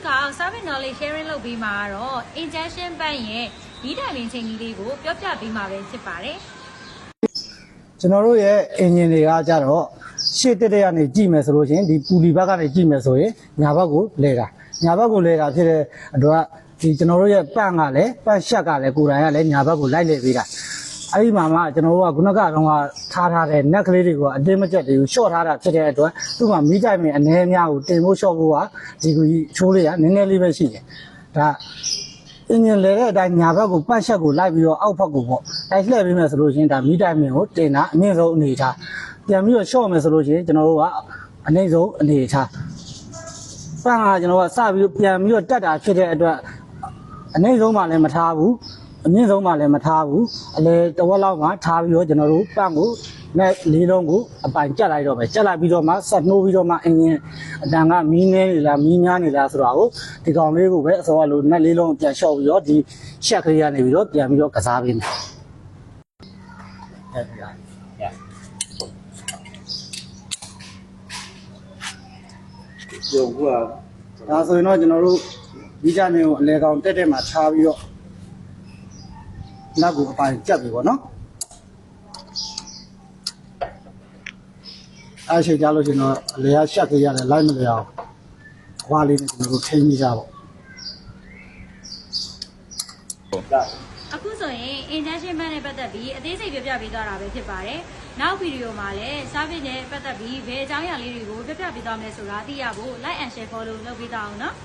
တစ်ခါ service knowledge sharing လုပ်ပြီးမှာတော့ injection ပိုင်းရဲ့ဒီတိုင်ပင်ချိန်ကြီးလေးကိုပြောပြပေးမှာပဲဖြစ်ပါတယ်ကျွန်တော်တို့ရဲ့ engine တွေကကြတော့ရှေ့တက်ကနေကြည့်မယ်ဆိုလို့ရှိရင်ဒီပူလီဘက်ကနေကြည့်မယ်ဆိုရင်ညာဘက်ကိုလဲတာညာဘက်ကိုလဲတာဖြစ်တဲ့အတွက်ဒီကျွန်တော်တို့ရဲ့ပန့်ကလည်းပန့်ရှက်ကလည်းကိုယ်တိုင်ကလည်းညာဘက်ကိုလိုက်လဲပေးတာအဲ့ဒီမှာမှကျွန်တော်တို့ကခုနကတော့ထားတဲ့ net ကလေးတွေကိုအတင်းမကျက်တွေကို short ထားတာဖြစ်တဲ့အတွက်သူ့မှာမိတိုင်ပင်အနေအများကိုတင်ဖို့ short ဖို့ကဒီကိုချိုးလေးကနည်းနည်းလေးပဲရှိတယ်ဒါအင်းလဲတဲ့အတိုင်းညာဘက်ကိုပတ်ချက်ကိုလိုက်ပြီးတော့အောက်ဘက်ကိုပေါ့တိုက်လှည့်ပေးမယ်ဆိုလို့ရှိရင်ဒါမိတိုင်ပင်ကိုတင်တာအမြင့်ဆုံးအနေထားပြန်ပြီးတော့ short မယ်ဆိုလို့ရှိရင်ကျွန်တော်တို့ကအနည်းဆုံးအနေထားပန်းကကျွန်တော်ကစပြီးပြန်ပြီးတော့တက်တာဖြစ်တဲ့အတွက်အနည်းဆုံးမှလည်းမထားဘူးအမြင့်ဆုံးမှလည်းမထားဘူးအလေတဝက်လောက်မှထားပြီးတော့ကျွန်တော်တို့ပန့်ကိုနဲ့လေးလုံးကိုအပိုင်ကျက်လိုက်တော့ပဲကျက်လိုက်ပြီးတော့မှဆက်နှိုးပြီးတော့မှအင်းရင်အတန်ကမီးနေနေလားမီးများနေလားဆိုတာကိုဒီကောင်လေးကိုပဲအစောကလို့နဲ့လေးလုံးပြန်လျှော့ပြီးတော့ဒီရှက်ကလေးကနေပြီးတော့ပြန်ပြီးတော့ကစားပေးမယ်ရုပ်ကဒါဆိုရင်တော့ကျွန်တော်တို့ဒီကြမျိုးအလဲကောင်တက်တက်မှာထားပြီးတော့နောက်ကိုအပိုင်ကျက်ပြီပေါ့နော်အားရှိကြလို့ကျွန်တော်အလဲရရှက်ကြရတယ်လိုက်မလဲအောင်ခွာလေးနဲ့ကျွန်တော်တို့ထိန်းကြကြပေါ့အခုဆိုရင် injection ဘက်နဲ့ပတ်သက်ပြီးအသေးစိတ်ပြောပြပေးသွားတာပဲဖြစ်ပါတယ်နောက်ဗီဒီယိုမှာလည်း service နဲ့ပတ်သက်ပြီးဘယ်အကြောင်းအရာလေးတွေကိုပြောပြပေးသွားမလဲဆိုတာသိရဖို့ like and share follow လုပ်ပေးသွားအောင်နော်